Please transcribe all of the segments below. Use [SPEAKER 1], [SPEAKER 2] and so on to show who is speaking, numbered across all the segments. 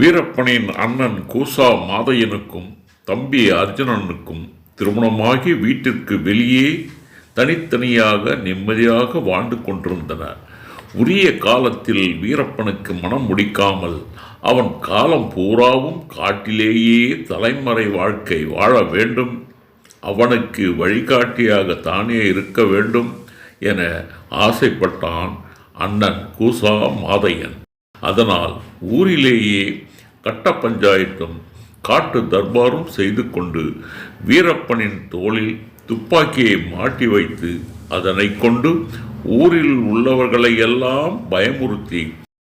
[SPEAKER 1] வீரப்பனின் அண்ணன் கூசா மாதையனுக்கும் தம்பி அர்ஜுனனுக்கும் திருமணமாகி வீட்டிற்கு வெளியே தனித்தனியாக நிம்மதியாக வாழ்ந்து கொண்டிருந்தனர். உரிய காலத்தில் வீரப்பனுக்கு மனம் முடிக்காமல் அவன் காலம் பூராவும் காட்டிலேயே தலைமறை வாழ்க்கை வாழ வேண்டும், அவனுக்கு வழிகாட்டியாக தானே இருக்க வேண்டும் என ஆசைப்பட்டான் அண்ணன் கூசா மாதையன். அதனால் ஊரிலேயே கட்ட பஞ்சாயத்தும் காட்டு தர்பாரும் செய்து கொண்டு வீரப்பனின் தோளில் துப்பாக்கியை மாட்டி வைத்து அதனை கொண்டு ஊரில் உள்ளவர்களை எல்லாம் பயமுறுத்தி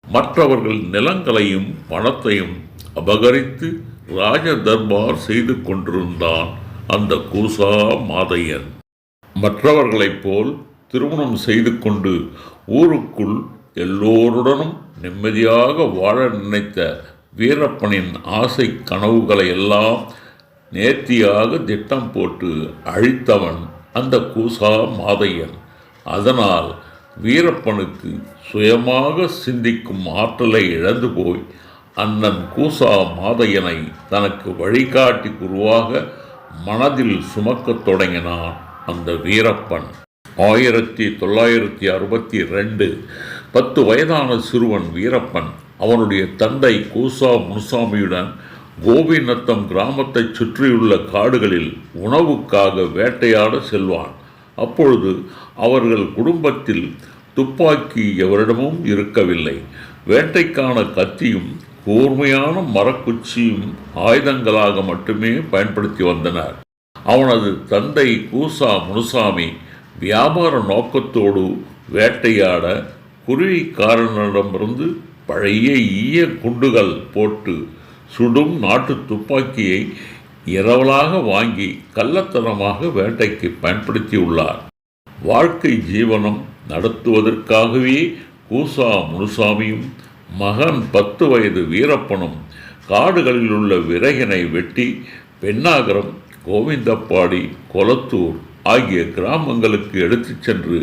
[SPEAKER 1] மற்றவர்கள் நிலங்களையும் பணத்தையும் அபகரித்து ராஜ தர்பார் செய்து கொண்டிருந்தான் அந்த கூசா மாதையன். மற்றவர்களைப் போல் திருமணம் செய்து கொண்டு ஊருக்குள் எல்லோருடனும் நிம்மதியாக வாழ நினைத்த வீரப்பனின் ஆசை கனவுகளை எல்லாம் நேர்த்தியாக திட்டம் போட்டு அழித்தவன் அந்த கூசா மாதையன். அதனால் வீரப்பனுக்கு சுயமாக சிந்திக்கும் ஆற்றலை இழந்து போய் அண்ணன் கூசா மாதையனை தனக்கு வழிகாட்டி குருவாக மனதில் சுமக்கத் தொடங்கினான் அந்த வீரப்பன். 1962 10 வயதான சிறுவன் வீரப்பன் அவனுடைய தந்தை கூசா முனுசாமியுடன் கோபிநத்தம் கிராமத்தை சுற்றியுள்ள காடுகளில் உணவுக்காக வேட்டையாட செல்வான். அப்பொழுது அவர்கள் குடும்பத்தில் துப்பாக்கி எவரிடமும் இருக்கவில்லை. வேட்டைக்கான கத்தியும் கூர்மையான மரக்குச்சியும் ஆயுதங்களாக மட்டுமே பயன்படுத்தி வந்தனர். அவனது தந்தை கூசா முனுசாமி வியாபார நோக்கத்தோடு வேட்டையாட குருவிக்காரனிடமிருந்து பழைய ஈய குண்டுகள் போட்டு சுடும் நாட்டு துப்பாக்கியை இரவலாக வாங்கி கள்ளத்தனமாக வேட்டைக்கு பயன்படுத்தியுள்ளார். வாழ்க்கை ஜீவனம் நடத்துவதற்காகவே கூசா முனுசாமியும் மகன் 10 வயது வீரப்பனும் காடுகளில் உள்ள விறகினை வெட்டி பெண்ணாகரம், கோவிந்தப்பாடி, கொளத்தூர் ஆகிய கிராமங்களுக்கு எடுத்துச் சென்று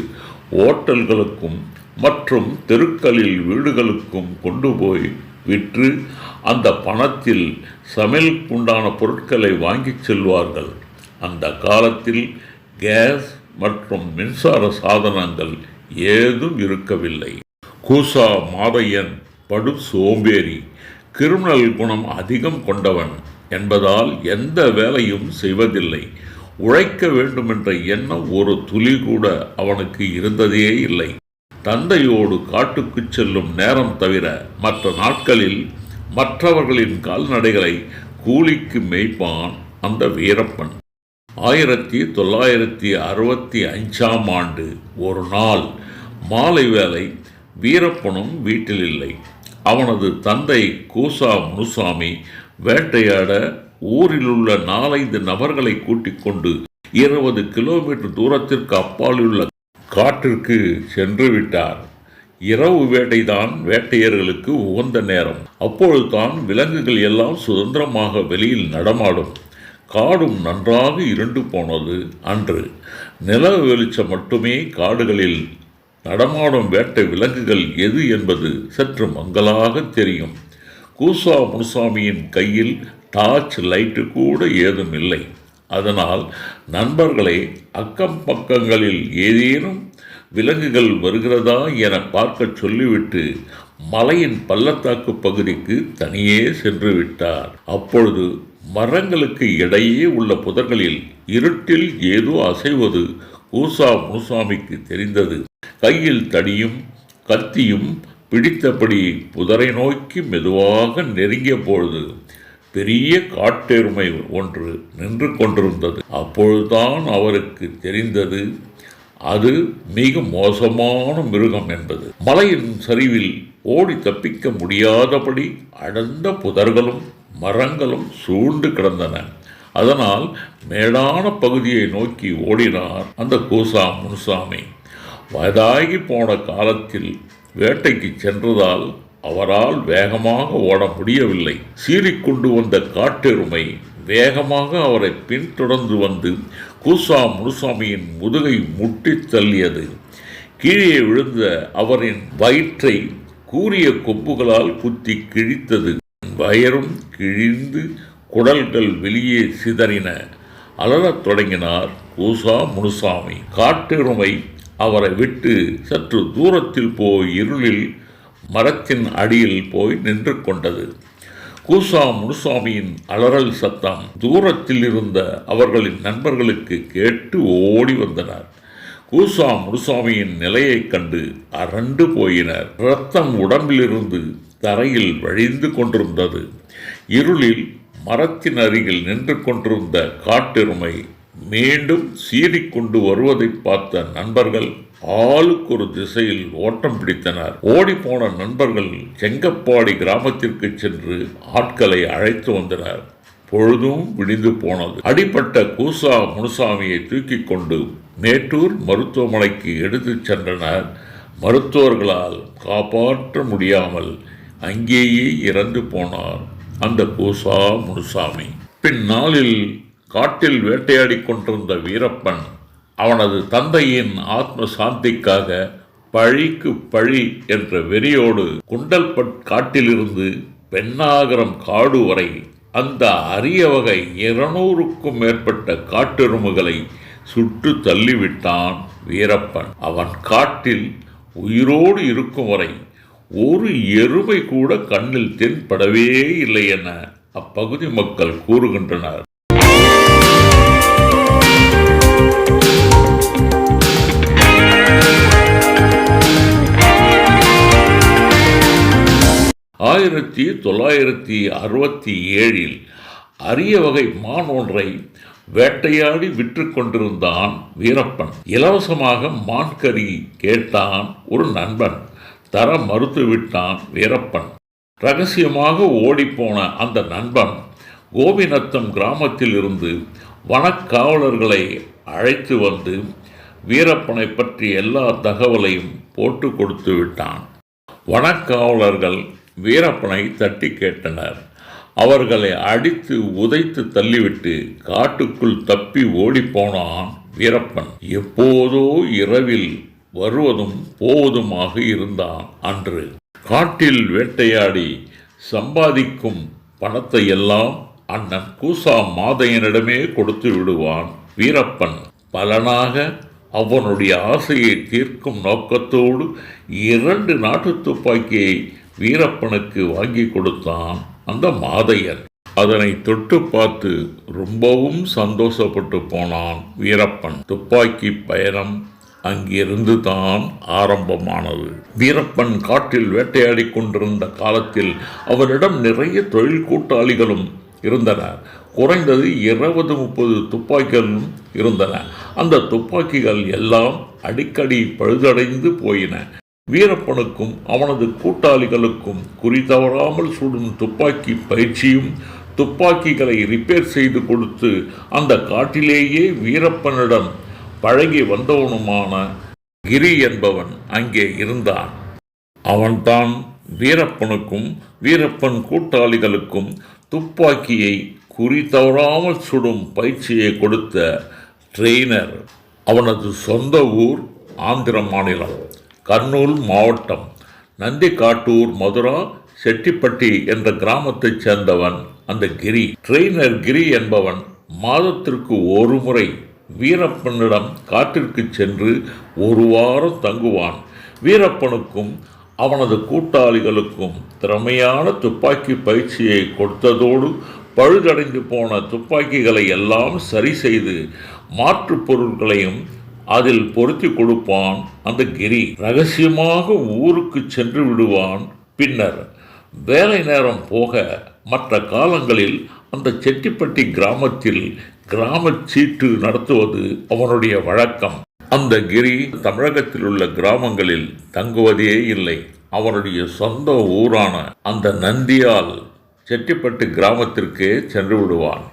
[SPEAKER 1] ஓட்டல்களுக்கும் மற்றும் தெருக்களில் வீடுகளுக்கும் கொண்டு போய் விற்று அந்த பணத்தில் சமையலுக்கு உண்டான பொருட்களை வாங்கிச் செல்வார்கள். அந்த காலத்தில் கேஸ் மற்றும் மின்சார சாதனங்கள் ஏதும் இருக்கவில்லை. கூசா மாதையன் படு சோம்பேறி, கிரிமினல் குணம் அதிகம் கொண்டவன் என்பதால் எந்த வேலையும் செய்வதில்லை. உழைக்க வேண்டுமென்ற எண்ணம் ஒரு துளி கூட அவனுக்கு இருந்ததே இல்லை. தந்தையோடு காட்டுக்கு செல்லும் நேரம் தவிர மற்ற நாட்களில் மற்றவர்களின் கால்நடைகளை கூலிக்கு மேய்ப்பான் அந்த வீரப்பன். 1965 ஒரு நாள் மாலை வேளை வீரப்பனும் வீட்டில் இல்லை. அவனது தந்தை கூசா முனுசாமி வேட்டையாட ஊரில் உள்ள 4-5 நபர்களை கூட்டிக் கொண்டு 20 கிலோமீட்டர் தூரத்திற்கு அப்பாலுள்ள காட்டிற்கு சென்று விட்டார். இரவு வேட்டைதான் வேட்டையர்களுக்கு உகந்த நேரம். அப்பொழுதுதான் விலங்குகள் எல்லாம் சுதந்திரமாக வெளியில் நடமாடும். காடும் நன்றாக இருண்டு போனது அன்று. நிலவு வெளிச்சம் மட்டுமே காடுகளில் நடமாடும் வேட்டை விலங்குகள் எது என்பது சற்று மங்கலாக தெரியும். கூசா முனுசாமியின் கையில் டார்ச் லைட்டு கூட ஏதும் இல்லை. அதனால் நண்பர்களை அக்கம் பக்கங்களில் ஏதேனும் விலங்குகள் வருகிறதா என பார்க்க சொல்லிவிட்டு மலையின் பள்ளத்தாக்கு பகுதிக்கு தனியே சென்று விட்டார். அப்பொழுது மரங்களுக்கு இடையே உள்ள புதர்களில் இருட்டில் ஏதோ அசைவது கூசா முனுசாமிக்கு தெரிந்தது. கையில் தடியும் கத்தியும் பிடித்தபடி புதரை நோக்கி மெதுவாக நெருங்கிய பொழுது பெரிய காட்டெருமை ஒன்று நின்று கொண்டிருந்தது. அப்பொழுதுதான் அவருக்கு தெரிந்தது அது மிக மோசமான மிருகம் என்பது. மலையின் சரிவில் ஓடி தப்பிக்க முடியாதபடி அடர்ந்த புதர்களும் மரங்களும் சூழ்ந்து கிடந்தன. அதனால் மேடான பகுதியை நோக்கி ஓடினார் அந்த கூசா முனுசாமி. வயதாகி போன காலத்தில் வேட்டைக்கு சென்றதால் அவரால் வேகமாக ஓட முடியவில்லை. சீறிக்கொண்டு வந்த காட்டெருமை வேகமாக அவரை பின்தொடர்ந்து வந்து கூசா முனுசாமியின் முதுகை முட்டி தள்ளியது. கீழே விழுந்த அவரின் வயிற்றை கூரிய கொம்புகளால் குத்தி கிழித்தது. வயரும் கிழிந்து குடல்கள் வெளியே சிதறின. அலறத் தொடங்கினார் கூசா முனுசாமி. காட்டெருமை அவரை விட்டு சற்று தூரத்தில் போய் இருளில் மரத்தின் அடியில் போய் நின்று கொண்டது. கூசா முனுசாமியின் அலறல் சத்தம் தூரத்தில் இருந்த அவர்களின் நண்பர்களுக்கு கேட்டு ஓடி வந்தனர். கூசா முனுசாமியின் நிலையைக் கண்டு அரண்டு போயினர். இரத்தம் உடம்பிலிருந்து தரையில் வழிந்து கொண்டிருந்தது. இருளில் மரத்தின் அருகில் நின்று கொண்டிருந்த காட்டெருமை மீண்டும் சீறிக்கொண்டு வருவதை பார்த்த நண்பர்கள் ஆளுக்கு ஒரு திசையில் ஓட்டம் பிடித்தனர். ஓடிப்போன நண்பர்கள் செங்கப்பாடி கிராமத்திற்கு சென்று ஆட்களை அழைத்து வந்தனர். பொழுதும் விடிந்து போனது. அடிப்பட்ட கூசா முனுசாமியை தூக்கி கொண்டு மேட்டூர் மருத்துவமனைக்கு எடுத்துச் சென்றனர். மருத்துவர்களால் காப்பாற்ற முடியாமல் அங்கேயே இறந்து போனார் அந்த கூசா முனுசாமி. பின்னாளில் காட்டில் வேட்டையாடி கொண்டிருந்த வீரப்பன் அவனது தந்தையின் ஆத்ம சாந்திக்காக பழிக்கு பழி என்ற வெறியோடு குண்டல்பட் காட்டிலிருந்து பெண்ணாகரம் காடு வரை அந்த அரிய வகை 200க்கும் மேற்பட்ட காட்டெருமைகளை சுட்டு தள்ளிவிட்டான் வீரப்பன். அவன் காட்டில் உயிரோடு இருக்கும் வரை ஒரு எருமை கூட கண்ணில் தென்படவே இல்லை என அப்பகுதி மக்கள் கூறுகின்றனர். ஆயிரத்தி 1967 அரிய வகை மான் ஒன்றை வேட்டையாடி விற்று கொண்டிருந்தான் வீரப்பன். இலவசமாக மான் கறி கேட்டான் ஒரு நண்பன். தர மறுத்துவிட்டான் வீரப்பன். ரகசியமாக ஓடிப்போன அந்த நண்பன் கோபிநத்தம் கிராமத்தில் இருந்து வனக்காவலர்களை அழைத்து வந்து வீரப்பனை பற்றி எல்லா தகவலையும் போட்டு கொடுத்து விட்டான். வனக்காவலர்கள் வீரப்பனை தட்டி கேட்டனர். அவர்களை அடித்து உதைத்து தள்ளிவிட்டு காட்டுக்குள் தப்பி ஓடிப்போனான் வீரப்பன். எப்போதோ இரவில் வருவதும் போவதுமாக இருந்தான் அன்று. காட்டில் வேட்டையாடி சம்பாதிக்கும் பணத்தை எல்லாம் அண்ணன் கூசா மாதையனிடமே கொடுத்து விடுவான் வீரப்பன். பலனாக அவனுடைய ஆசையை தீர்க்கும் நோக்கத்தோடு 2 நாட்டு துப்பாக்கியை வீரப்பனுக்கு வாங்கி கொடுத்தான் அந்த மாதையன். அதனை தொட்டு பார்த்து ரொம்பவும் சந்தோஷப்பட்டு போனான் வீரப்பன். துப்பாக்கி பயணம் அங்கிருந்து தான் ஆரம்பமானது. வீரப்பன் காட்டில் வேட்டையாடி கொண்டிருந்த காலத்தில் அவனிடம் நிறைய தொழில் கூட்டாளிகளும் இருந்தனர். குறைந்தது 20-30 துப்பாக்கிகளும் இருந்தன. அந்த துப்பாக்கிகள் எல்லாம் அடிக்கடி பழுதடைந்து போயின. வீரப்பனுக்கும் அவனது கூட்டாளிகளுக்கும் குறித்தவராமல் சுடும் துப்பாக்கி பயிற்சியும் துப்பாக்கிகளை ரிப்பேர் செய்து கொடுத்து அந்த காட்டிலேயே வீரப்பனிடம் பழகி வந்தவனுமான கிரி என்பவன் அங்கே இருந்தான். அவன்தான் வீரப்பனுக்கும் வீரப்பன் கூட்டாளிகளுக்கும் துப்பாக்கியை குறி தவறாமல் சுடும் பயிற்சியை கொடுத்த ட்ரெய்னர். அவனது சொந்த ஊர் ஆந்திர மாநிலம் கர்னூல் மாவட்டம் நந்திகாட்டூர் மதுரா செட்டிப்பட்டி என்ற கிராமத்தைச் சேர்ந்தவன் அந்த கிரி. ட்ரெய்னர் கிரி என்பவன் மாதத்திற்கு ஒரு முறை வீரப்பனிடம் காட்டிற்கு சென்று 1 வாரம் தங்குவான். வீரப்பனுக்கும் அவனது கூட்டாளிகளுக்கும் திறமையான துப்பாக்கி பயிற்சியை கொடுத்ததோடு பழுதடைந்து போன துப்பாக்கிகளை எல்லாம் சரி செய்து மாற்றுப் பொருட்களையும் அதில் பொருத்தி கொடுப்பான் அந்த கிரி. ரகசியமாக ஊருக்கு சென்று விடுவான். பின்னர் வேலை நேரம் போக மற்ற காலங்களில் அந்த செட்டிப்பட்டி கிராமத்தில் கிராம சீட்டு நடத்துவது அவனுடைய வழக்கம். அந்த கிரி தமிழகத்தில் உள்ள கிராமங்களில் தங்குவதே இல்லை. அவனுடைய சொந்த ஊரான அந்த நந்தியால் செட்டிப்பட்டு கிராமத்திற்கே சென்று விடுவான்.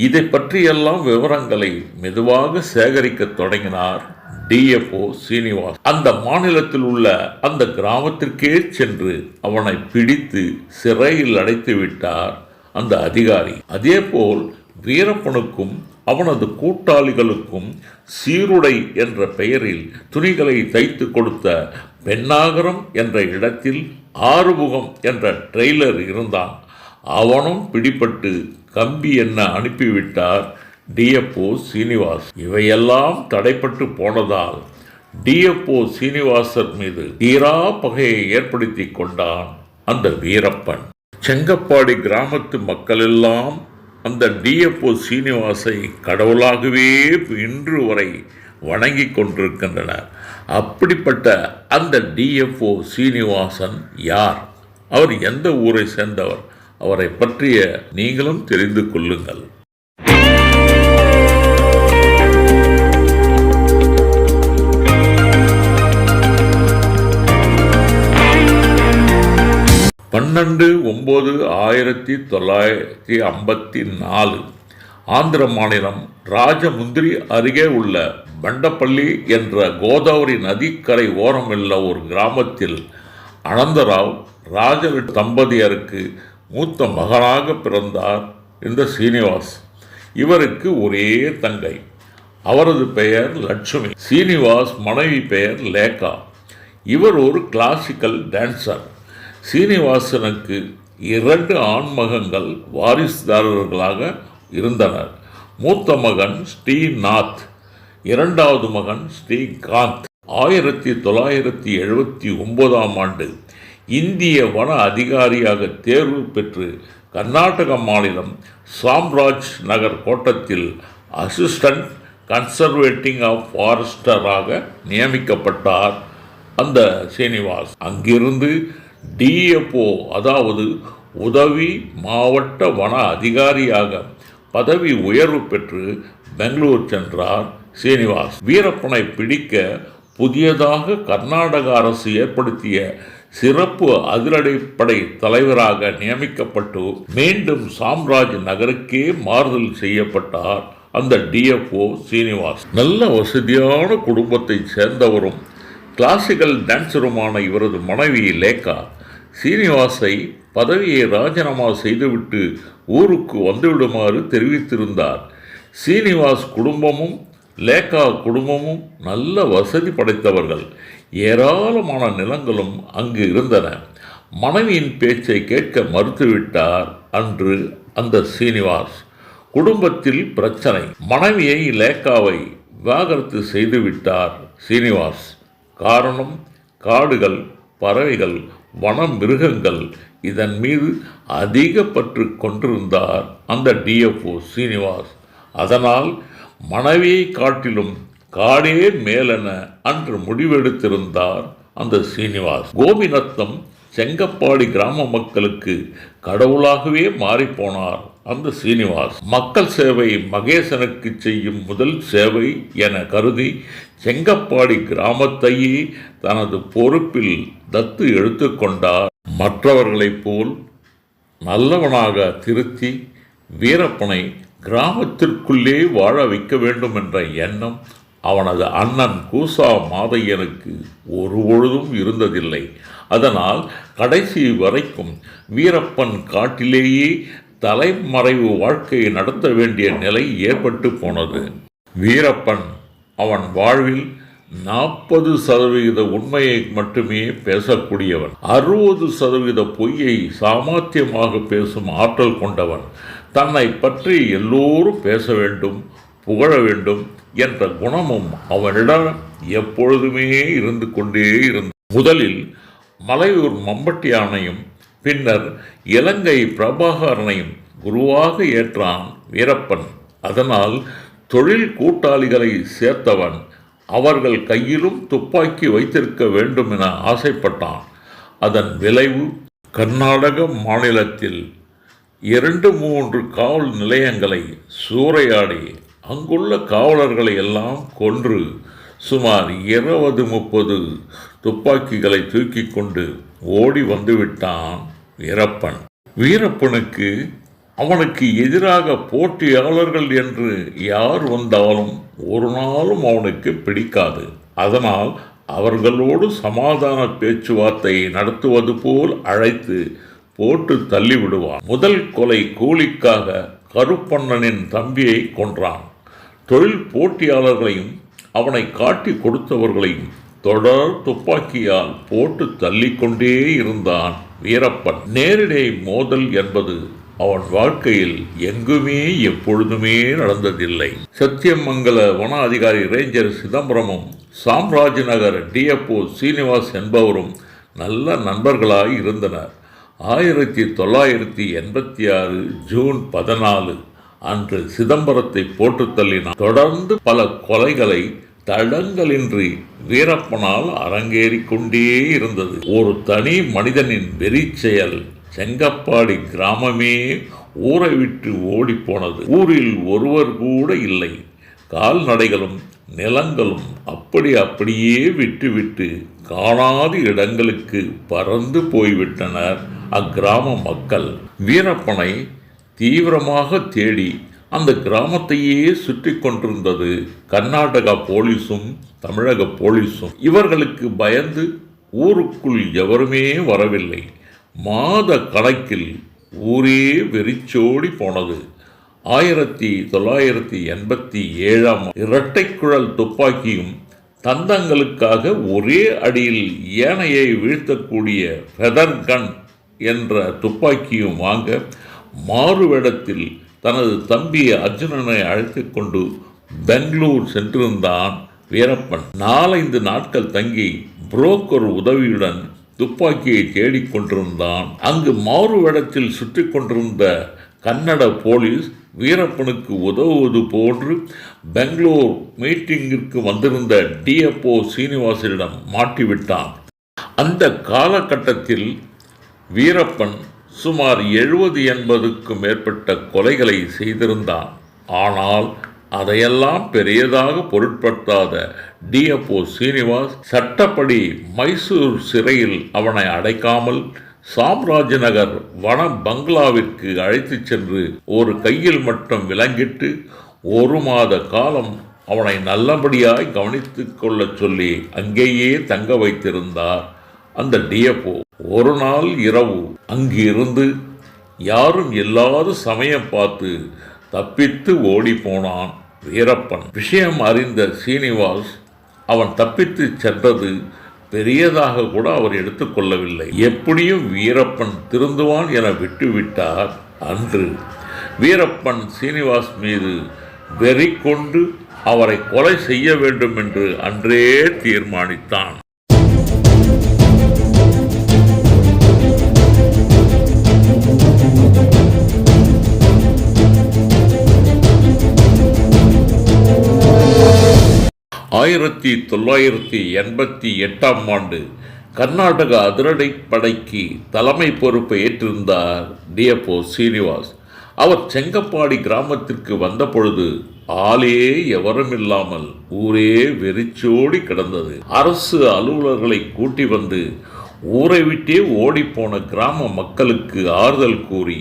[SPEAKER 1] இதை பற்றியெல்லாம் விவரங்களை மெதுவாக சேகரிக்க தொடங்கினார் டிஎஃப்ஓ சீனிவாஸ். அந்த மாநிலத்தில் உள்ள அந்த கிராமத்திற்கே சென்று அவனை பிடித்து சிறையில் அடைத்து விட்டார் அந்த அதிகாரி. அதேபோல் வீரப்பனுக்கும் அவனது கூட்டாளிகளுக்கும் சீருடை என்ற பெயரில் துணிகளை தைத்து கொடுத்த பெண்ணாகரம் என்ற இடத்தில் ஆறுமுகம் என்ற ட்ரெய்லர் இருந்தான். அவனும் பிடிபட்டு கம்பி என்ன அனுப்பிவிட்டார் டிஎப்ஓ சீனிவாஸ். இவையெல்லாம் தடைப்பட்டு போனதால் டிஎப்ஓ சீனிவாசர் மீது தீரா பகையை ஏற்படுத்தி கொண்டான் அந்த வீரப்பன். செங்கப்பாடி கிராமத்து மக்களெல்லாம் அந்த டிஎப்ஓ சீனிவாசை கடவுளாகவே இன்று வரை வணங்கி கொண்டிருக்கின்றனர். அப்படிப்பட்ட அந்த டிஎப்ஓ சீனிவாசன் யார்? அவர் எந்த ஊரை சேர்ந்தவர்? அவரை பற்றிய நீங்களும் தெரிந்து கொள்ளுங்கள். பன்னெண்டு 9/1954 ஆந்திர மாநிலம் ராஜமுந்திரி அருகே உள்ள பண்டப்பள்ளி என்ற கோதாவரி நதிக்கரை ஓரமுள்ள ஒரு கிராமத்தில் அனந்தராவ் ராஜலட்சுமி தம்பதியருக்கு மூத்த மகனாக பிறந்தார் இந்த சீனிவாஸ். இவருக்கு ஒரே தங்கை. அவரது பெயர் லட்சுமி. சீனிவாஸ் மனைவி பெயர் லேகா. இவர் ஒரு கிளாசிக்கல் டான்சர். சீனிவாசனுக்கு 2 ஆண்மகன்கள் வாரிசுதாரர்களாக இருந்தனர். மூத்த மகன் ஸ்ரீநாத், இரண்டாவது மகன் ஸ்ரீகாந்த். 1979 ஆண்டு இந்திய வன அதிகாரியாக தேர்வு பெற்று கர்நாடக மாநிலம் சாம்ராஜ் நகர் கோட்டத்தில் அசிஸ்டன்ட் கன்சர்வேட்டிங் ஆஃப் ஃபாரஸ்டராக நியமிக்கப்பட்டார் அந்த சீனிவாஸ். அங்கிருந்து டிஎப்ஓ அதாவது உதவி மாவட்ட வன அதிகாரியாக பதவி உயர்வு பெற்று பெங்களூர் சென்றார் சீனிவாஸ். வீரப்பனை பிடிக்க புதியதாக கர்நாடக அரசு ஏற்படுத்திய சிறப்பு அதிரடிப்படை தலைவராக நியமிக்கப்பட்டு மீண்டும் சாம்ராஜ் நகருக்கே மாறுதல் செய்யப்பட்டார் அந்த டிஎப்ஓ சீனிவாஸ். நல்ல வசதியான குடும்பத்தை சேர்ந்தவரும் கிளாசிக்கல் டான்சருமான இவரது மனைவி லேகா சீனிவாஸை பதவியை ராஜினாமா செய்துவிட்டு ஊருக்கு வந்துவிடுமாறு தெரிவித்திருந்தார். சீனிவாஸ் குடும்பமும் லேகா குடும்பமும் நல்ல வசதி படைத்தவர்கள். ஏராளமான நிலங்களும் அங்கு இருந்தன. மனைவியின் பேச்சை கேட்க மறுத்துவிட்டார் அன்று அந்த சீனிவாஸ். குடும்பத்தில் பிரச்சனை. மனைவியை லேகாவை விவாகரத்து செய்துவிட்டார் சீனிவாஸ். காரணம், காடுகள், பறவைகள், வன மிருகங்கள் இதன் மீது அதிக பற்று கொண்டிருந்தார் அந்த டிஎப்ஓ சீனிவாஸ். அதனால் மனைவியை காட்டிலும் காடே மேலென அன்று முடிவெடுத்திருந்தார் அந்த சீனிவாஸ். கோபிநத்தம் செங்கப்பாடி கிராம மக்களுக்கு கடவுளாகவே மாறிப்போனார் அந்த சீனிவாஸ். மக்கள் சேவை மகேசனுக்கு செய்யும் முதல் சேவை என கருதி செங்கப்பாடி கிராமத்தையே தனது பொறுப்பில் தத்து எடுத்துக்கொண்டார். மற்றவர்களைப் போல் நல்லவனாக திருத்தி வீரப்பனை கிராமத்திற்குள்ளே வாழ வைக்க வேண்டும் என்ற எண்ணம் அவனது அண்ணன் கூசா மாதையனுக்கு ஒருபொழுதும் இருந்ததில்லை. அதனால் கடைசி வரைக்கும் வீரப்பன் காட்டிலேயே தலைமறைவு வாழ்க்கையை நடத்த வேண்டிய நிலை ஏற்பட்டு போனது. வீரப்பன் அவன் வாழ்வில் 40% உண்மையை மட்டுமே பேசக்கூடியவன். 60% பொய்யை சாமர்த்தியமாக பேசும் ஆற்றல் கொண்டவன். தன்னை பற்றி எல்லோரும் பேச வேண்டும், புகழ வேண்டும் என்ற குணமும் அவனிடம் எப்பொழுதுமே இருந்து கொண்டே இருந்தது. முதலில் மலையூர் மம்பட்டியானையும் பின்னர் இலங்கை பிரபாகரனையும் குருவாக ஏற்றான் வீரப்பன். அதனால் தொழில் கூட்டாளிகளை சேர்த்தவன். அவர்கள் கையிலும் துப்பாக்கி வைத்திருக்க வேண்டும் என ஆசைப்பட்டான். அதன் விளைவு கர்நாடக மாநிலத்தில் 2-3 காவல் நிலையங்களை சூறையாடி அங்குள்ள காவலர்களை எல்லாம் கொன்று சுமார் 20-30 துப்பாக்கிகளை தூக்கி கொண்டு ஓடி வந்துவிட்டான் வீரப்பன். வீரப்பனுக்கு அவனுக்கு எதிராக போட்டியாளர்கள் என்று யார் வந்தாலும் ஒரு நாளும் அவனுக்கு பிடிக்காது. அதனால் அவர்களோடு சமாதான பேச்சுவார்த்தை நடத்துவது போல் அழைத்து போட்டு தள்ளிவிடுவான். முதல் கொலை கூலிக்காக கருப்பண்ணனின் தம்பியை கொன்றான். தொழில் போட்டியாளர்களையும் அவனை காட்டி கொடுத்தவர்களையும் தொடர் துப்பாக்கியால் போட்டு தள்ளிக்கொண்டே இருந்தான் வீரப்பன். நேரிடை மோதல் என்பது அவன் வாழ்க்கையில் எங்குமே எப்பொழுதுமே நடந்ததில்லை. சத்தியமங்கல வன அதிகாரி ரேஞ்சர் சிதம்பரமும் சாம்ராஜ் நகர் டிஎப்ஓ சீனிவாஸ் என்பவரும் நல்ல நண்பர்களாய் இருந்தனர். 1986 ஜூன் 14 அன்று சிதம்பரத்தை போட்டு தள்ளினார். தொடர்ந்து பல கொலைகளை தடங்களின்றி வீரப்பனால் அரங்கேறி கொண்டே இருந்தது. ஒரு தனி மனிதனின் வெறி செயல். செங்கப்பாடி கிராமமே ஊரை விட்டு ஓடி போனது. ஊரில் ஒருவர் கூட இல்லை. கால்நடைகளும் நிலங்களும் அப்படியே விட்டுவிட்டு காணாத இடங்களுக்கு பறந்து போய்விட்டனர் அக்கிராம மக்கள். வீரப்பனை தீவிரமாக தேடி அந்த கிராமத்தையே சுற்றி கொண்டிருந்தது கர்நாடகா போலீஸும் தமிழக போலீஸும். இவர்களுக்கு பயந்து ஊருக்குள் எவருமே வரவில்லை. மாத கணக்கில் ஊரே வெறிச்சோடி போனது. 1987 இரட்டை குழல் துப்பாக்கியும் தந்தங்களுக்காக ஒரே அடியில் யானையை வீழ்த்தக்கூடிய ஃபெதர் கன் என்ற துப்பாக்கியும் வாங்க மாறுவேடத்தில் தனது தம்பி அர்ஜுனனை அழைத்து கொண்டு பெங்களூர் சென்றிருந்தான் வீரப்பன். 4-5 நாட்கள் தங்கி புரோக்கர் உதவியுடன் துப்பாக்கியை தேடிக்கொண்டிருந்தான். அங்கு மாறுவேடத்தில் சுற்றி கொண்டிருந்த கன்னட போலீஸ் வீரப்பனுக்கு உதவுவது போன்று பெங்களூர் மீட்டிங்கிற்கு வந்திருந்த டிஎப்ஓ சீனிவாசனிடம் மாட்டிவிட்டான். அந்த காலகட்டத்தில் வீரப்பன் சுமார் 70-80க்கும் மேற்பட்ட கொலைகளை செய்திருந்தான். ஆனால் அதையெல்லாம் பெரியதாக பொருட்படுத்தாத டிஎப்ஓ சீனிவாஸ் சட்டப்படி மைசூர் சிறையில் அவனை அடைக்காமல் சாம்ராஜ் நகர் வன பங்களாவிற்கு அழைத்து சென்று ஒரு கையில் மட்டும் விலங்கிட்டு 1 மாத காலம் அவனை நல்லபடியாய் கவனித்து கொள்ள சொல்லி அங்கேயே தங்க வைத்திருந்தார் அந்த டிஎப்ஓ. ஒரு நாள் இரவு அங்கு இருந்து யாரும் இல்லாத சமயம் பார்த்து தப்பித்து ஓடி போனான் வீரப்பன். விஷயம் அறிந்த சீனிவாஸ் அவன் தப்பித்து சென்றது பெரியதாக கூட அவர் எடுத்துக்கொள்ளவில்லை. எப்படியும் வீரப்பன் திருந்துவான் என விட்டுவிட்டார். அன்று வீரப்பன் சீனிவாஸ் மீது வெறி கொண்டு அவரை கொலை செய்ய வேண்டும் என்று அன்றே தீர்மானித்தான். ஆயிரத்தி 1988 கர்நாடக அதிரடிப்படைக்கு தலைமை பொறுப்பை ஏற்றிருந்தார் டிஎப்ஓ சீனிவாஸ். அவர் செங்கப்பாடி கிராமத்திற்கு வந்தபொழுது ஆளே எவரும் இல்லாமல் ஊரே வெறிச்சோடி கிடந்தது. அரசு அலுவலர்களை கூட்டி வந்து ஊரை விட்டே ஓடிப்போன கிராம மக்களுக்கு ஆறுதல் கூறி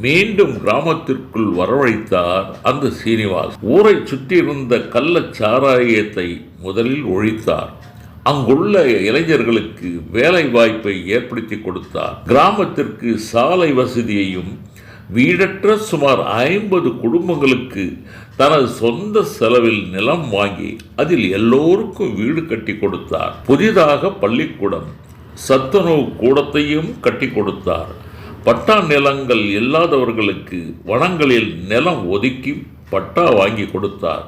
[SPEAKER 1] மீண்டும் கிராமத்திற்குள் வரவழைத்தார் அந்த சீனிவாஸ். ஊரை சுற்றியிருந்த கள்ளச்சாராயத்தை முதலில் ஒழித்தார். அங்குள்ள இளைஞர்களுக்கு வேலை வாய்ப்பை ஏற்படுத்தி கொடுத்தார். கிராமத்திற்கு சாலை வசதியையும் வீடற்ற சுமார் 50 குடும்பங்களுக்கு தனது சொந்த செலவில் நிலம் வாங்கி அதில் எல்லோருக்கும் வீடு கட்டி கொடுத்தார். புதிதாக பள்ளிக்கூடம், சத்துணவு கூடத்தையும் கட்டி கொடுத்தார். பட்டா நிலங்கள் இல்லாதவர்களுக்கு வனங்களில் நிலம் ஒதுக்கி பட்டா வாங்கி கொடுத்தார்.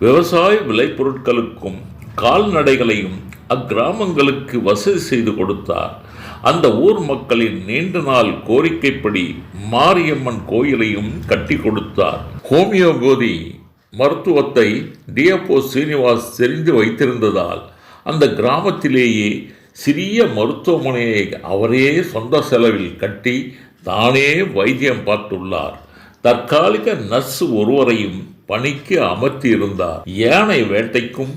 [SPEAKER 1] விவசாய விளைபொருட்களுக்கும் கால்நடைகளையும் அக்கிராமங்களுக்கு வசதி செய்து கொடுத்தார். அந்த ஊர் மக்களின் நீண்ட நாள் கோரிக்கைப்படி மாரியம்மன் கோயிலையும் கட்டி கொடுத்தார். ஹோமியோபதி மருத்துவத்தை டிஎப்ஓ சீனிவாஸ் தெரிந்து வைத்திருந்ததால் அந்த கிராமத்திலேயே சிறிய மருத்துவமனையை அவரே சொந்த செலவில் கட்டி தானே வைத்தியம் பார்த்துள்ளார். தற்காலிக நர்ஸ் ஒருவரையும் பணிக்கு அமர்த்தியிருந்தார். யானை வேட்டைக்கும்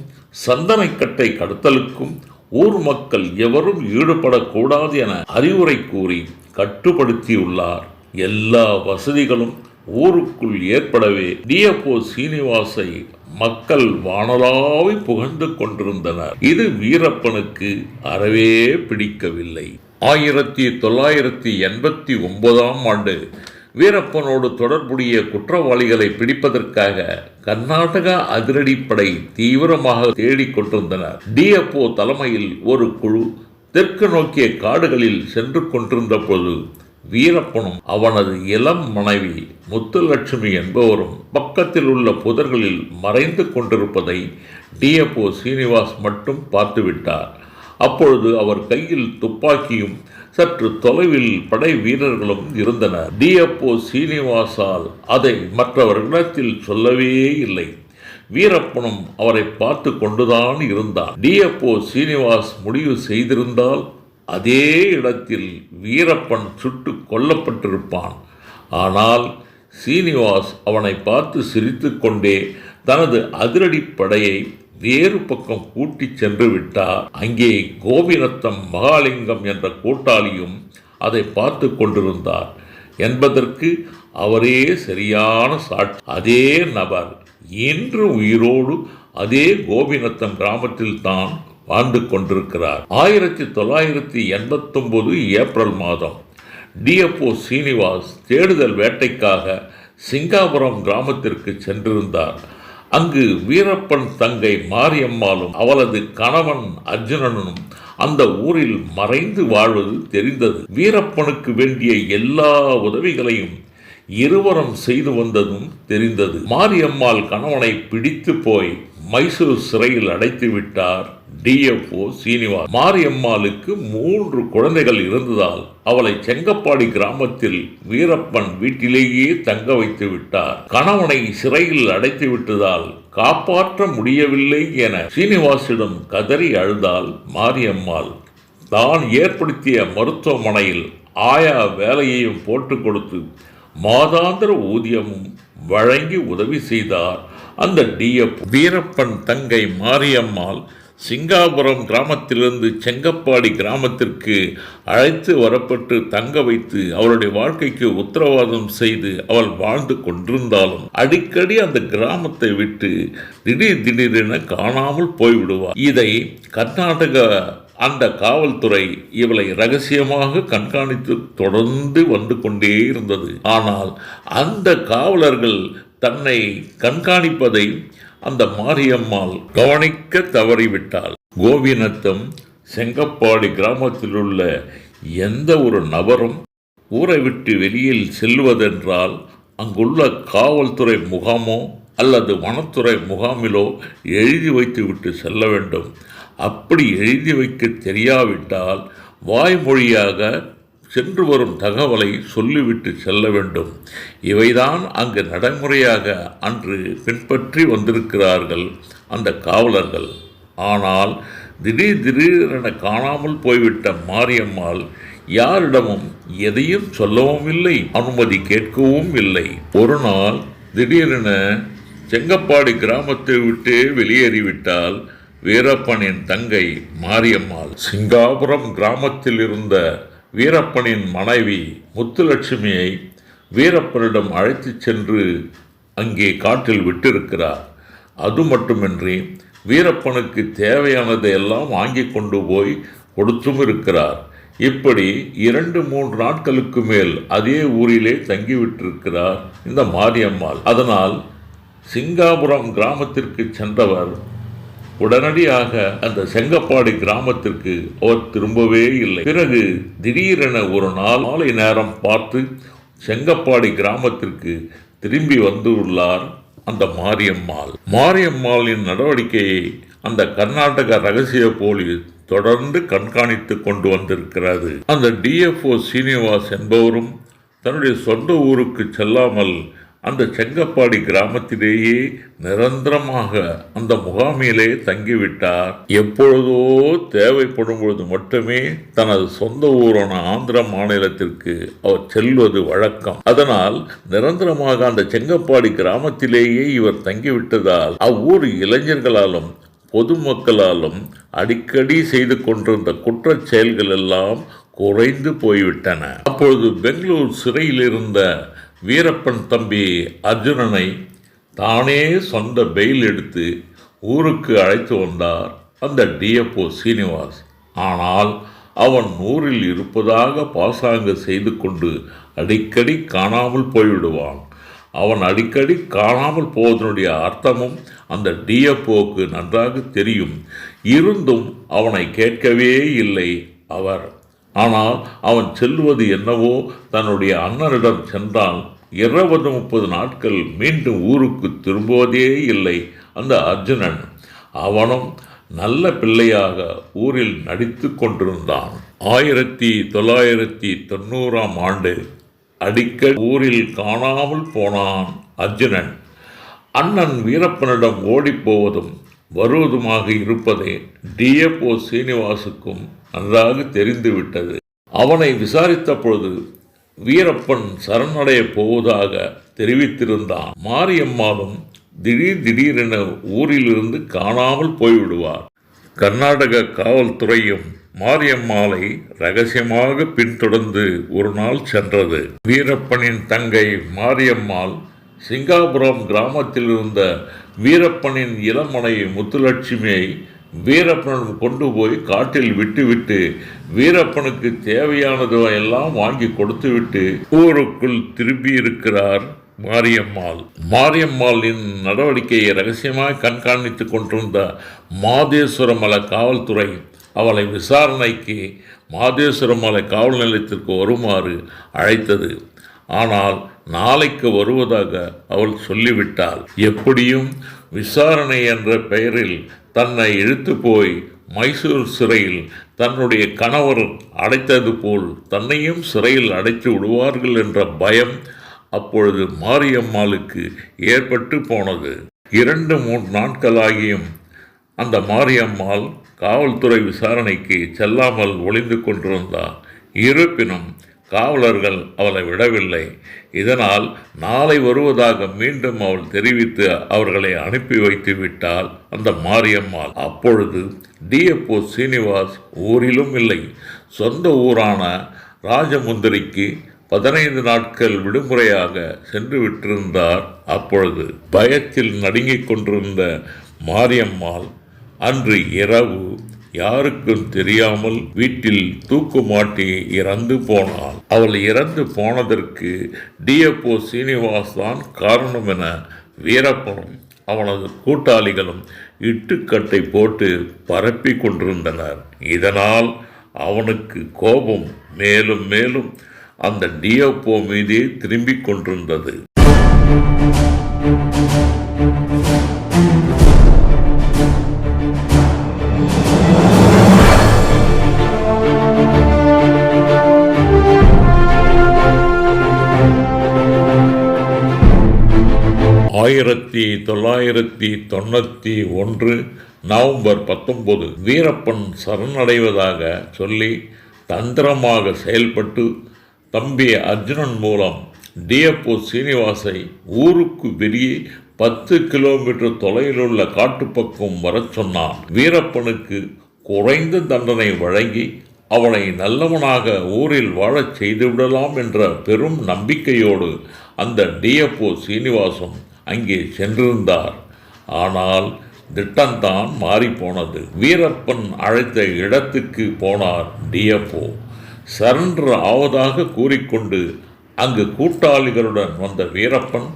[SPEAKER 1] சந்தனக்கட்டை கடத்தலுக்கும் ஊர் மக்கள் எவரும் ஈடுபடக்கூடாது என அறிவுரை கூறி கட்டுப்படுத்தியுள்ளார். எல்லா வசதிகளும் ஊருக்குள் ஏற்படவே டிஎப்ஓ சீனிவாசை மக்கள் வானலாவை புகழ்ந்து கொண்டிருந்தனர். இது வீரப்பனுக்கு அறவே பிடிக்கவில்லை. 1989 வீரப்பனோடு தொடர்புடைய குற்றவாளிகளை பிடிப்பதற்காக கர்நாடகா அதிரடிப்படை தீவிரமாக தேடிக்கொண்டிருந்தனர். டிஎப்ஓ தலைமையில் ஒரு குழு தெற்கு நோக்கிய காடுகளில் சென்று கொண்டிருந்த போது வீரப்பனும் அவனது இளம் மனைவி முத்துலட்சுமி என்பவரும் பக்கத்தில் உள்ள புதர்களில் மறைந்து கொண்டிருப்பதை டிஎப்ஓ சீனிவாஸ் மட்டும் பார்த்துவிட்டார். அப்பொழுது அவர் கையில் துப்பாக்கியும் சற்று தொலைவில் படை வீரர்களும் இருந்தனர். டிஎப்ஓ சீனிவாசால் அதை மற்றவர்களிடத்தில் சொல்லவே இல்லை. வீரப்பனும் அவரை பார்த்து கொண்டுதான் இருந்தான். டிஎப்ஓ சீனிவாஸ் முடிவு செய்திருந்தால் அதே இடத்தில் வீரப்பன் சுட்டு கொல்லப்பட்டிருப்பான். ஆனால் சீனிவாஸ் அவனை பார்த்து சிரித்து கொண்டே தனது அதிரடிப்படையை வேறு பக்கம் கூட்டிச் சென்று விட்டார். அங்கே கோபிநத்தம் மகாலிங்கம் என்ற கூட்டாளியும் அதை பார்த்து கொண்டிருந்தார் என்பதற்கு அவரே சரியான சாட்சி. அதே நபர் இன்று உயிரோடு அதே கோபிநத்தம் கிராமத்தில் தான் வாழ்ந்து கொண்டிருக்கிறார். 1989 ஏப்ரல் மாதம் டிஎப்ஓ சீனிவாஸ் தேடுதல் வேட்டைக்காக சிங்காபுரம் கிராமத்திற்கு சென்றிருந்தார். அங்கு வீரப்பன் தங்கை மாரியம்மாளும் அவளது கணவன் அர்ஜுனனும் அந்த ஊரில் மறைந்து வாழ்வது தெரிந்தது. வீரப்பனுக்கு வேண்டிய எல்லா உதவிகளையும் இருவரும் செய்து வந்ததும் தெரிந்தது. மாரியம்மாள் கணவனை பிடித்து போய் மைசூர் சிறையில் அடைத்து விட்டார் டிஎப்ஓ சீனிவாஸ். மாரியம்மாளுக்கு 3 குழந்தைகள் இருந்ததால் அவளை செங்கப்பாடி கிராமத்தில் வீரப்பன் வீட்டிலேயே தங்க வைத்து விட்டார். கணவனை சிறையில் அடைத்து விட்டதால் காப்பாற்ற முடியவில்லை என சீனிவாசிடம் கதறி அழுதாள் மாரியம்மாள். தான் ஏற்படுத்திய மருத்துவமனையில் ஆயா வேலையையும் போட்டு கொடுத்து மாதாந்திர ஊதியமும் வழங்கி உதவி செய்தார் அந்த டிஎப். வீரப்பன் தங்கை மாரியம்மாள் சிங்காபுரம் கிராமத்திலிருந்து செங்கப்பாடி கிராமத்திற்கு அழைத்து வரப்பட்டு தங்க வைத்து அவளுடைய வாழ்க்கைக்கு உத்தரவாதம் செய்து அவள் வாழ்ந்து கொண்டிருந்தாலும் அடிக்கடி அந்த கிராமத்தை விட்டு திடீரென காணாமல் போய்விடுவார். இதை கர்நாடக அந்த காவல்துறை இவளை ரகசியமாக கண்காணித்து தொடர்ந்து வந்து கொண்டே இருந்தது. ஆனால் அந்த காவலர்கள் தன்னை கண்காணிப்பதை அந்த மாரியம்மாள் கவனிக்க தவறிவிட்டாள். கோபிநத்தம் செங்கப்பாடி கிராமத்தில் உள்ள எந்த ஒரு நபரும் ஊரை விட்டு வெளியில் செல்வதென்றால் அங்குள்ள காவல்துறை முகாமோ அல்லது வனத்துறை முகாமிலோ எழுதி வைத்துவிட்டு செல்ல வேண்டும். அப்படி எழுதி வைக்க தெரியாவிட்டால் வாய்மொழியாக சென்று வரும் தகவலை சொல்லிவிட்டு செல்ல வேண்டும். இவைதான் அங்கு நடைமுறையாக அன்று பின்பற்றி வந்திருக்கிறார்கள் அந்த காவலர்கள். ஆனால் திடீரென காணாமல் போய்விட்ட மாரியம்மாள் யாரிடமும் எதையும் சொல்லவும் இல்லை, அனுமதி கேட்கவும் இல்லை. ஒரு நாள் திடீரென செங்கப்பாடி கிராமத்தை விட்டு வெளியேறிவிட்டால் வீரப்பனின் தங்கை மாரியம்மாள். சிங்காபுரம் கிராமத்தில் இருந்த வீரப்பனின் மனைவி முத்துலட்சுமியை வீரப்பனிடம் அழைத்து சென்று அங்கே காட்டில் விட்டிருக்கிறார். அது மட்டுமின்றி வீரப்பனுக்கு தேவையானதை எல்லாம் வாங்கி கொண்டு போய் கொடுத்தும் இருக்கிறார். இப்படி 2-3 நாட்களுக்கு மேல் அதே ஊரிலே தங்கிவிட்டிருக்கிறார் இந்த மாரியம்மாள். அதனால் சிங்காபுரம் கிராமத்திற்கு சென்றவர் உடனடியாக அந்த செங்கப்பாடி கிராமத்திற்கு அவர் திரும்பவே இல்லை. பிறகு திடீரென ஒரு மாலை நேரம் பார்த்து செங்கப்பாடி கிராமத்திற்கு திரும்பி வந்துள்ளார் அந்த மாரியம்மாள். மாரியம்மாளின் நடவடிக்கையை அந்த கர்நாடக ரகசிய போலீஸ் தொடர்ந்து கண்காணித்து கொண்டு வந்திருக்கிறது. அந்த டிஎப்ஓ சீனிவாஸ் என்பவரும் தன்னுடைய சொந்த ஊருக்கு செல்லாமல் அந்த செங்கப்பாடி கிராமத்திலேயே நிரந்தரமாக அந்த முகாமிலே தங்கிவிட்டார். எப்பொழுதோ தேவைப்படும் பொழுது மட்டுமே தனது சொந்த ஊரான ஆந்திர மாநிலத்திற்கு அவர் செல்வது வழக்கம். அதனால் நிரந்தரமாக அந்த செங்கப்பாடி கிராமத்திலேயே இவர் தங்கிவிட்டதால் அவ்வூர் இளைஞர்களாலும் பொதுமக்களாலும் அடிக்கடி செய்து கொண்டிருந்த குற்றச் செயல்கள் எல்லாம் குறைந்து போய்விட்டன. அப்பொழுது பெங்களூர் சிறையில் இருந்த வீரப்பன் தம்பி அர்ஜுனனை தானே சொந்த பெயில் எடுத்து ஊருக்கு அழைத்து வந்தார் அந்த டிஎப்ஓ சீனிவாஸ். ஆனால் அவன் ஊரில் இருப்பதாக பாசாங்கு செய்து கொண்டு அடிக்கடி காணாமல் போய்விடுவான். அவன் அடிக்கடி காணாமல் போவதனுடைய அர்த்தமும் அந்த டிஎப்ஓக்கு நன்றாக தெரியும். இருந்தும் அவனை கேட்கவே இல்லை. அவர். ஆனால் அவன் செல்வது என்னவோ, தன்னுடைய அண்ணனிடம் சென்றால் 20-30 நாட்கள் மீண்டும் ஊருக்கு திரும்புவதே இல்லை அந்த அர்ஜுனன். அவனும் நல்ல பிள்ளையாக ஊரில் நடித்து கொண்டிருந்தான். 1990ஆம் ஆண்டு அடிக்கடி ஊரில் காணாமல் போனான் அர்ஜுனன். அண்ணன் வீரப்பனிடம் ஓடிப்போவதும் வருவதுமாக இருப்பதே டிஎப்ஓ சீனிவாசுக்கும் நன்றாக தெரிந்துவிட்டது. அவனை விசாரித்த பொழுது வீரப்பன் சரணடைய போவதாக தெரிவித்திருந்தான். மாரியம்மாளும் திடீரென ஊரிலிருந்து காணாமல் போய்விடுவார். கர்நாடக காவல்துறையும் மாரியம்மாளை ரகசியமாக பின்தொடர்ந்து ஒரு நாள் சென்றது. வீரப்பனின் தங்கை மாரியம்மாள் சிங்காபுரம் கிராமத்தில் இருந்த வீரப்பனின் இளமனை முத்துலட்சுமியை வீரப்பனிடம் கொண்டு போய் காட்டில் விட்டுவிட்டு வீரப்பனுக்கு தேவையானது எல்லாம் வாங்கி கொடுத்துவிட்டு ஊருக்குள் திரும்பி இருக்கிறார் மாரியம்மாள். மாரியம்மாளின் நடவடிக்கையை ரகசியமாக கண்காணித்துக் கொண்டிருந்த மாதேஸ்வரமலை காவல்துறை அவளை விசாரணைக்கு மாதேஸ்வரமலை காவல் நிலையத்திற்கு வருமாறு அழைத்தது. ஆனால் நாளைக்கு வருவதாக அவள் சொல்லிவிட்டாள். எப்படியும் விசாரணை என்ற பெயரில் தன்னை இழுத்து போய் மைசூர் சிறையில் தன்னுடைய கணவர் அடைத்தது போல் தன்னையும் சிறையில் அடைத்து விடுவார்கள் என்ற பயம் அப்பொழுது மாரியம்மாளுக்கு ஏற்பட்டு போனது. 2-3 நாட்களாகியும் அந்த மாரியம்மாள் காவல்துறை விசாரணைக்கு செல்லாமல் ஒளிந்து கொண்டிருந்தார். இருப்பினும் காவலர்கள் அவளை விடவில்லை. இதனால் நாளை வருவதாக மீண்டும் அவள் தெரிவித்து அவர்களை அனுப்பி வைத்து விட்டாள் அந்த மாரியம்மாள். அப்பொழுது டிஎப்ஓ சீனிவாஸ் ஊரிலும் இல்லை. சொந்த ஊரான ராஜமுந்திரிக்கு 15 நாட்கள் விடுமுறையாக சென்று விட்டிருந்தார். அப்பொழுது பயத்தில் நடுங்கிக் கொண்டிருந்த மாரியம்மாள் அன்று இரவு யாருக்கும் தெரியாமல் வீட்டில் தூக்குமாட்டி இறந்து போனாள். அவள் இறந்து போனதற்கு டிஎப்ஓ சீனிவாஸ் தான் காரணம் என வீரப்பனும் அவனது கூட்டாளிகளும் இட்டுக்கட்டை போட்டு பரப்பி கொண்டிருந்தனர். இதனால் அவனுக்கு கோபம் மேலும் மேலும் அந்த டிஎப்ஓ மீதே திரும்பிக் கொண்டிருந்தது. ஆயிரத்தி 1991 நவம்பர் 19 வீரப்பன் சரணடைவதாக சொல்லி தந்திரமாக செயல்பட்டு தம்பி அர்ஜுனன் மூலம் டிஎப்ஓ சீனிவாசை ஊருக்கு வெளியே 10 கிலோமீட்டர் தொலைவிலுள்ள காட்டுப்பக்கம் வரச் சொன்னான். வீரப்பனுக்கு குறைந்த தண்டனை வழங்கி அவனை நல்லவனாக ஊரில் வாழச் செய்துவிடலாம் என்ற பெரும் நம்பிக்கையோடு அந்த டிஎப்ஓ சீனிவாசம் அங்கே சென்றிருந்தார். ஆனால் திட்டம்தான் மாறிப்போனது. வீரப்பன் அழைத்த இடத்துக்கு போனார் டிஎப்ஓ. சரண்டர் ஆவதாக கூறிக்கொண்டு அங்கு கூட்டாளிகளுடன் வந்த வீரப்பன்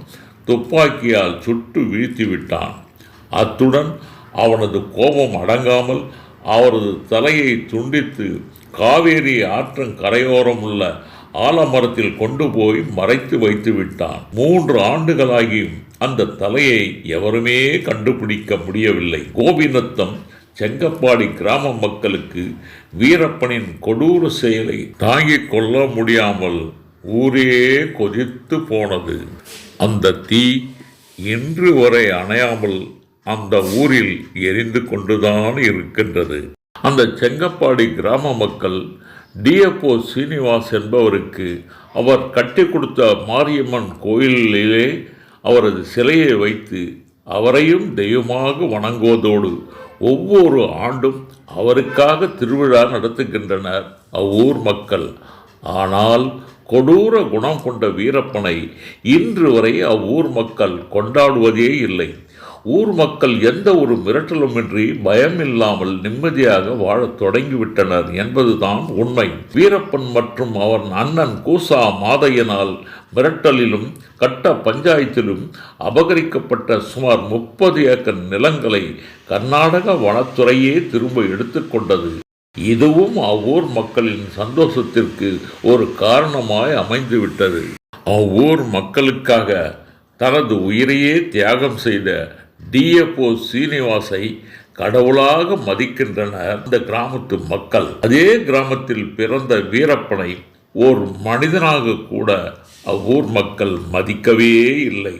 [SPEAKER 1] துப்பாக்கியால் சுட்டு வீழ்த்திவிட்டான். அத்துடன் அவனது கோபம் அடங்காமல் அவரது தலையை துண்டித்து காவேரி ஆற்றங் கரையோரம் உள்ள ஆலமரத்தில் கொண்டு போய் மறைத்து வைத்து விட்டான். 3 ஆண்டுகளாகியும் அந்த தலையை எவருமே கண்டுபிடிக்க முடியவில்லை. கோபிநத்தம் செங்கப்பாடி கிராம மக்களுக்கு வீரப்பனின் கொடூர செயலை தாங்கிக் கொள்ள முடியாமல் ஊரே கொதித்து போனது. அந்த தீ இன்று வரை அணையாமல் அந்த ஊரில் எரிந்து கொண்டுதான் இருக்கின்றது. அந்த செங்கப்பாடி கிராம மக்கள் டிஎப்ஓ சீனிவாஸ் என்பவருக்கு அவர் கட்டி கொடுத்த மாரியம்மன் கோயிலிலே அவரது சிலையை வைத்து அவரையும் தெய்வமாக வணங்குவதோடு ஒவ்வொரு ஆண்டும் அவருக்காக திருவிழா நடத்துகின்றனர் அவ்வூர் மக்கள். ஆனால் கொடூர குணம் கொண்ட வீரப்பனை இன்று வரை அவ்வூர் மக்கள் கொண்டாடுவதே இல்லை. ஊர் மக்கள் எந்த ஒரு மிரட்டலுமின்றி பயமில்லாமல் நிம்மதியாக வாழத் தொடங்கிவிட்டனர் என்பதுதான் உண்மை. வீரப்பன் மற்றும் அவன் அண்ணன் கூசா மாதையனால் மிரட்டலிலும் கட்ட பஞ்சாயத்திலும் அபகரிக்கப்பட்ட சுமார் 30 ஏக்கர் நிலங்களை கர்நாடக வனத்துறையே திரும்ப எடுத்துக்கொண்டது. இதுவும் அவ்வூர் மக்களின் சந்தோஷத்திற்கு ஒரு காரணமாய் அமைந்துவிட்டது. அவ்வூர் மக்களுக்காக தனது உயிரையே தியாகம் செய்த டிஎப்ஓ சீனிவாசை கடவுளாக மதிக்கின்றனர் இந்த கிராமத்து மக்கள். அதே கிராமத்தில் பிறந்த வீரப்பனை ஓர் மனிதனாக கூட அவ்வூர் மக்கள் மதிக்கவே இல்லை.